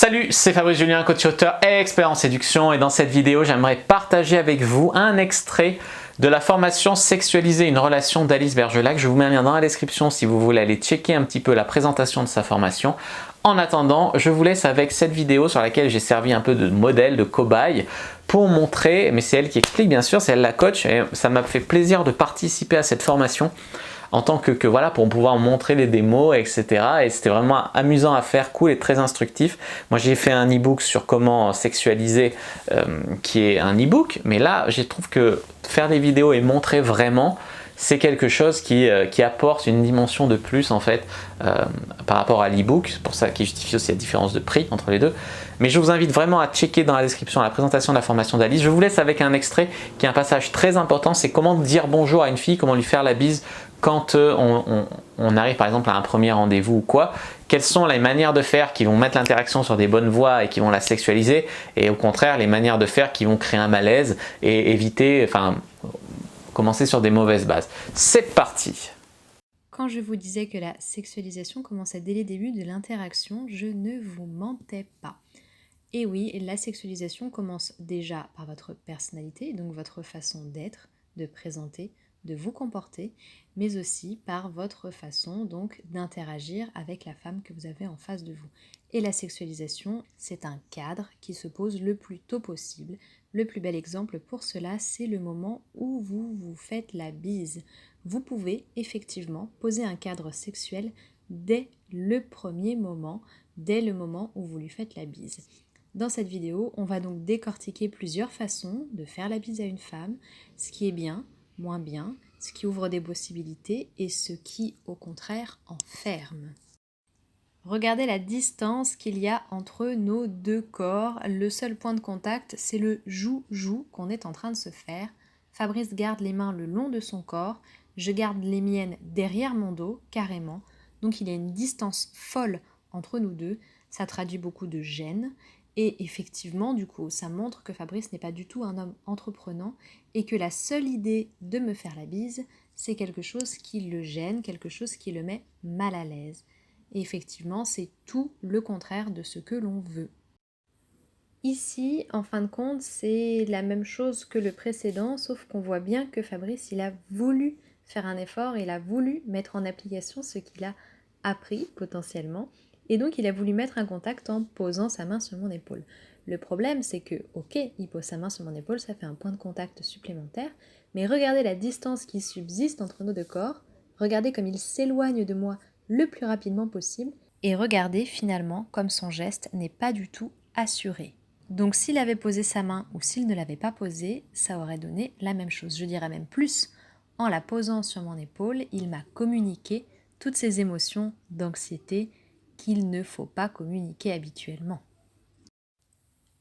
Salut, c'est Fabrice Julien, coach auteur et expert en séduction, et dans cette vidéo, j'aimerais partager avec vous un extrait de la formation Sexualiser une relation d'Alice Bergelac. Je vous mets un lien dans la description si vous voulez aller checker un petit peu la présentation de sa formation. En attendant, je vous laisse avec cette vidéo sur laquelle j'ai servi un peu de modèle, de cobaye, pour montrer, mais c'est elle qui explique bien sûr, c'est elle la coach, et ça m'a fait plaisir de participer à cette formation en tant que voilà, pour pouvoir montrer les démos, etc. Et c'était vraiment amusant à faire, cool et très instructif. Moi, j'ai fait un e-book sur comment sexualiser, qui est un e-book, mais là, je trouve que faire des vidéos et montrer vraiment, c'est quelque chose qui apporte une dimension de plus en fait par rapport à l'e-book. C'est pour ça qu'il justifie aussi la différence de prix entre les deux. Mais je vous invite vraiment à checker dans la description la présentation de la formation d'Alice. Je vous laisse avec un extrait qui est un passage très important, c'est comment dire bonjour à une fille, comment lui faire la bise quand on arrive par exemple à un premier rendez-vous ou quoi. Quelles sont les manières de faire qui vont mettre l'interaction sur des bonnes voies et qui vont la sexualiser, et au contraire les manières de faire qui vont créer un malaise et éviter, enfin commencer sur des mauvaises bases. C'est parti! Quand je vous disais que la sexualisation commençait dès les débuts de l'interaction, je ne vous mentais pas. Et oui, la sexualisation commence déjà par votre personnalité, donc votre façon d'être, de présenter, de vous comporter, mais aussi par votre façon donc d'interagir avec la femme que vous avez en face de vous. Et la sexualisation, c'est un cadre qui se pose le plus tôt possible. Le plus bel exemple pour cela, c'est le moment où vous vous faites la bise. Vous pouvez effectivement poser un cadre sexuel dès le premier moment, dès le moment où vous lui faites la bise. Dans cette vidéo, on va donc décortiquer plusieurs façons de faire la bise à une femme, ce qui est bien, moins bien, ce qui ouvre des possibilités et ce qui, au contraire, enferme. Regardez la distance qu'il y a entre nos deux corps. Le seul point de contact, c'est le joue-joue qu'on est en train de se faire. Fabrice garde les mains le long de son corps, je garde les miennes derrière mon dos, carrément. Donc il y a une distance folle entre nous deux, ça traduit beaucoup de gêne. Et effectivement, du coup, ça montre que Fabrice n'est pas du tout un homme entreprenant et que la seule idée de me faire la bise, c'est quelque chose qui le gêne, quelque chose qui le met mal à l'aise. Et effectivement, c'est tout le contraire de ce que l'on veut. Ici, en fin de compte, c'est la même chose que le précédent, sauf qu'on voit bien que Fabrice, il a voulu faire un effort, il a voulu mettre en application ce qu'il a appris potentiellement, et donc il a voulu mettre un contact en posant sa main sur mon épaule. Le problème, c'est que, ok, il pose sa main sur mon épaule, ça fait un point de contact supplémentaire, mais regardez la distance qui subsiste entre nos deux corps, regardez comme il s'éloigne de moi le plus rapidement possible, et regardez finalement comme son geste n'est pas du tout assuré. Donc s'il avait posé sa main ou s'il ne l'avait pas posée, ça aurait donné la même chose. Je dirais même plus, en la posant sur mon épaule, il m'a communiqué toutes ces émotions d'anxiété qu'il ne faut pas communiquer habituellement.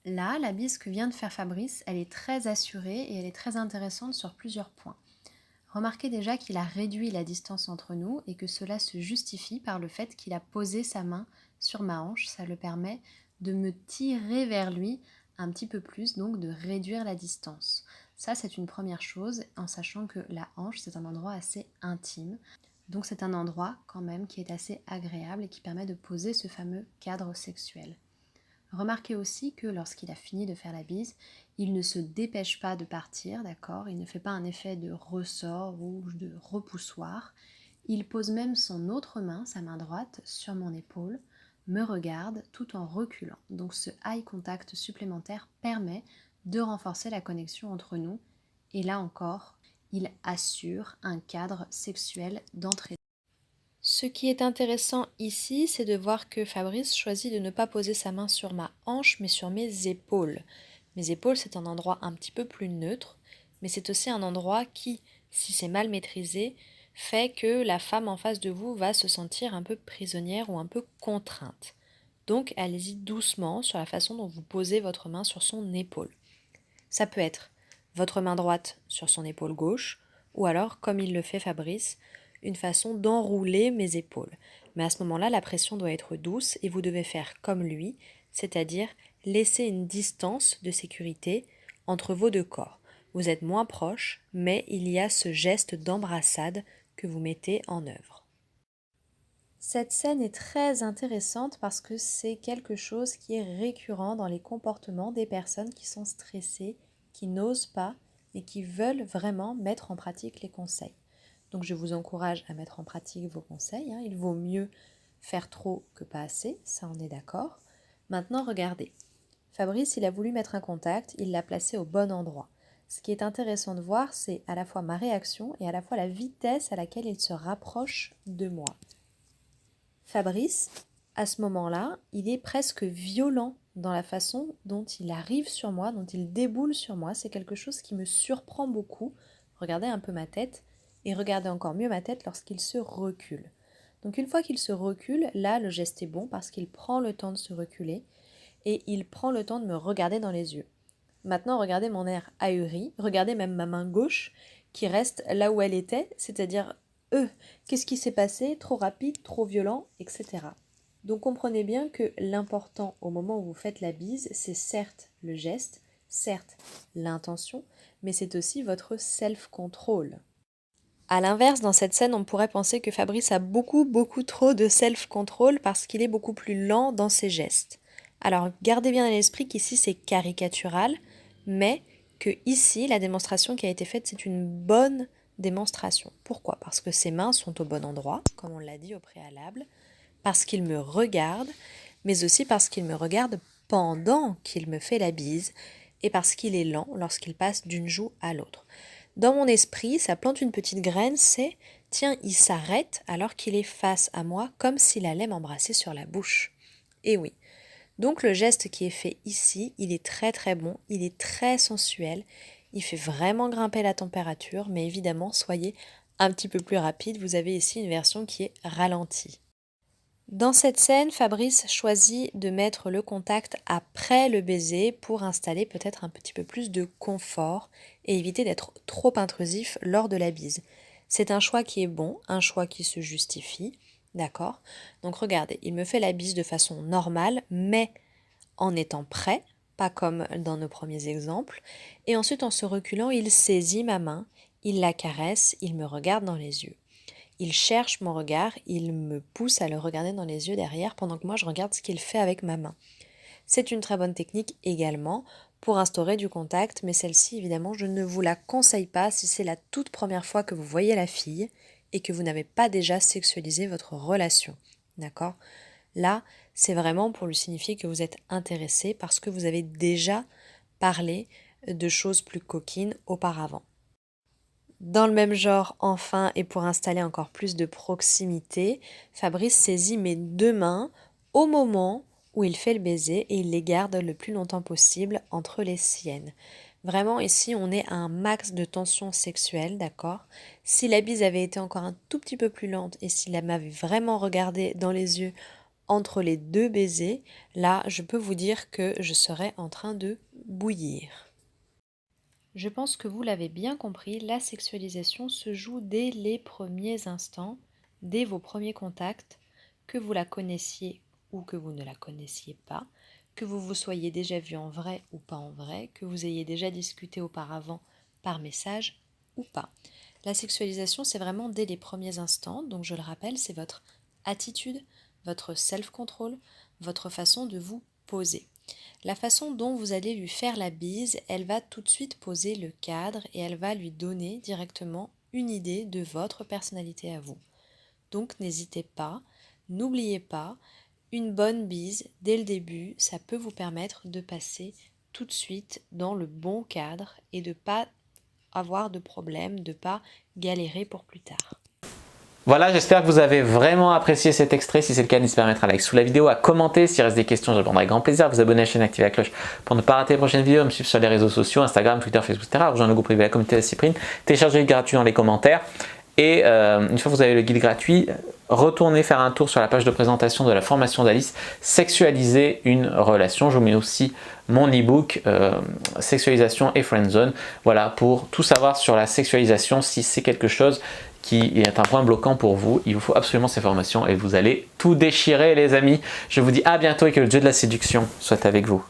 Là, la bise que vient de faire Fabrice, elle est très assurée et elle est très intéressante sur plusieurs points. Remarquez déjà qu'il a réduit la distance entre nous et que cela se justifie par le fait qu'il a posé sa main sur ma hanche. Ça le permet de me tirer vers lui un petit peu plus, donc de réduire la distance. Ça, c'est une première chose, en sachant que la hanche, c'est un endroit assez intime. Donc c'est un endroit quand même qui est assez agréable et qui permet de poser ce fameux cadre sexuel. Remarquez aussi que lorsqu'il a fini de faire la bise, il ne se dépêche pas de partir, d'accord? Il ne fait pas un effet de ressort ou de repoussoir. Il pose même son autre main, sa main droite, sur mon épaule, me regarde tout en reculant. Donc ce eye contact supplémentaire permet de renforcer la connexion entre nous. Et là encore, il assure un cadre sexuel d'entrée. Ce qui est intéressant ici, c'est de voir que Fabrice choisit de ne pas poser sa main sur ma hanche, mais sur mes épaules. Mes épaules, c'est un endroit un petit peu plus neutre, mais c'est aussi un endroit qui, si c'est mal maîtrisé, fait que la femme en face de vous va se sentir un peu prisonnière ou un peu contrainte. Donc, allez-y doucement sur la façon dont vous posez votre main sur son épaule. Ça peut être votre main droite sur son épaule gauche, ou alors, comme il le fait Fabrice, une façon d'enrouler mes épaules. Mais à ce moment-là, la pression doit être douce et vous devez faire comme lui, c'est-à-dire laisser une distance de sécurité entre vos deux corps. Vous êtes moins proches, mais il y a ce geste d'embrassade que vous mettez en œuvre. Cette scène est très intéressante parce que c'est quelque chose qui est récurrent dans les comportements des personnes qui sont stressées, qui n'osent pas et qui veulent vraiment mettre en pratique les conseils. Donc je vous encourage à mettre en pratique vos conseils, hein. Il vaut mieux faire trop que pas assez, ça on est d'accord. Maintenant regardez, Fabrice il a voulu mettre un contact, il l'a placé au bon endroit. Ce qui est intéressant de voir, c'est à la fois ma réaction et à la fois la vitesse à laquelle il se rapproche de moi. Fabrice, à ce moment-là, il est presque violent dans la façon dont il arrive sur moi, dont il déboule sur moi. C'est quelque chose qui me surprend beaucoup. Regardez un peu ma tête et regardez encore mieux ma tête lorsqu'il se recule. Donc une fois qu'il se recule, là le geste est bon parce qu'il prend le temps de se reculer et il prend le temps de me regarder dans les yeux. Maintenant regardez mon air ahuri, regardez même ma main gauche qui reste là où elle était, c'est-à-dire qu'est-ce qui s'est passé? Trop rapide, trop violent, etc. Donc comprenez bien que l'important au moment où vous faites la bise, c'est certes le geste, certes l'intention, mais c'est aussi votre self-control. A l'inverse, dans cette scène, on pourrait penser que Fabrice a beaucoup trop de self-control parce qu'il est beaucoup plus lent dans ses gestes. Alors gardez bien à l'esprit qu'ici c'est caricatural, mais que ici, la démonstration qui a été faite, c'est une bonne démonstration. Pourquoi? Parce que ses mains sont au bon endroit, comme on l'a dit au préalable, parce qu'il me regarde, mais aussi parce qu'il me regarde pendant qu'il me fait la bise, et parce qu'il est lent lorsqu'il passe d'une joue à l'autre. Dans mon esprit, ça plante une petite graine, c'est « tiens, il s'arrête alors qu'il est face à moi, comme s'il allait m'embrasser sur la bouche ». Et oui. Donc le geste qui est fait ici, il est très bon, il est très sensuel, il fait vraiment grimper la température, mais évidemment, soyez un petit peu plus rapide, vous avez ici une version qui est ralentie. Dans cette scène, Fabrice choisit de mettre le contact après le baiser pour installer peut-être un petit peu plus de confort et éviter d'être trop intrusif lors de la bise. C'est un choix qui est bon, un choix qui se justifie, d'accord? Donc regardez, il me fait la bise de façon normale, mais en étant prêt, pas comme dans nos premiers exemples, et ensuite en se reculant, il saisit ma main, il la caresse, il me regarde dans les yeux. Il cherche mon regard, il me pousse à le regarder dans les yeux derrière pendant que moi je regarde ce qu'il fait avec ma main. C'est une très bonne technique également pour instaurer du contact, mais celle-ci évidemment je ne vous la conseille pas si c'est la toute première fois que vous voyez la fille et que vous n'avez pas déjà sexualisé votre relation. D'accord ? Là, c'est vraiment pour lui signifier que vous êtes intéressé parce que vous avez déjà parlé de choses plus coquines auparavant. Dans le même genre, enfin, et pour installer encore plus de proximité, Fabrice saisit mes deux mains au moment où il fait le baiser et il les garde le plus longtemps possible entre les siennes. Vraiment, ici, on est à un max de tension sexuelle, d'accord? Si la bise avait été encore un tout petit peu plus lente et s'il m'avait vraiment regardé dans les yeux entre les deux baisers, là, je peux vous dire que je serais en train de bouillir. Je pense que vous l'avez bien compris, la sexualisation se joue dès les premiers instants, dès vos premiers contacts, que vous la connaissiez ou que vous ne la connaissiez pas, que vous vous soyez déjà vu en vrai ou pas en vrai, que vous ayez déjà discuté auparavant par message ou pas. La sexualisation, c'est vraiment dès les premiers instants, donc je le rappelle, c'est votre attitude, votre self-control, votre façon de vous poser. La façon dont vous allez lui faire la bise, elle va tout de suite poser le cadre et elle va lui donner directement une idée de votre personnalité à vous. Donc n'hésitez pas, n'oubliez pas, une bonne bise dès le début, ça peut vous permettre de passer tout de suite dans le bon cadre et de ne pas avoir de problème, de ne pas galérer pour plus tard. Voilà, j'espère que vous avez vraiment apprécié cet extrait. Si c'est le cas, n'hésitez pas à mettre un like sous la vidéo, à commenter. S'il reste des questions, je répondrai avec grand plaisir. Vous abonner à la chaîne, activer la cloche pour ne pas rater les prochaines vidéos. Me suivre sur les réseaux sociaux, Instagram, Twitter, Facebook, etc. Rejoindre le groupe privé, la communauté de Cyprine. Téléchargez le guide gratuit dans les commentaires. Et une fois que vous avez le guide gratuit, retournez faire un tour sur la page de présentation de la formation d'Alice, Sexualiser une relation. Je vous mets aussi mon e-book Sexualisation et Friendzone. Voilà, pour tout savoir sur la sexualisation, si c'est quelque chose qui est un point bloquant pour vous, il vous faut absolument ces formations et vous allez tout déchirer les amis. Je vous dis à bientôt et que le jeu de la séduction soit avec vous.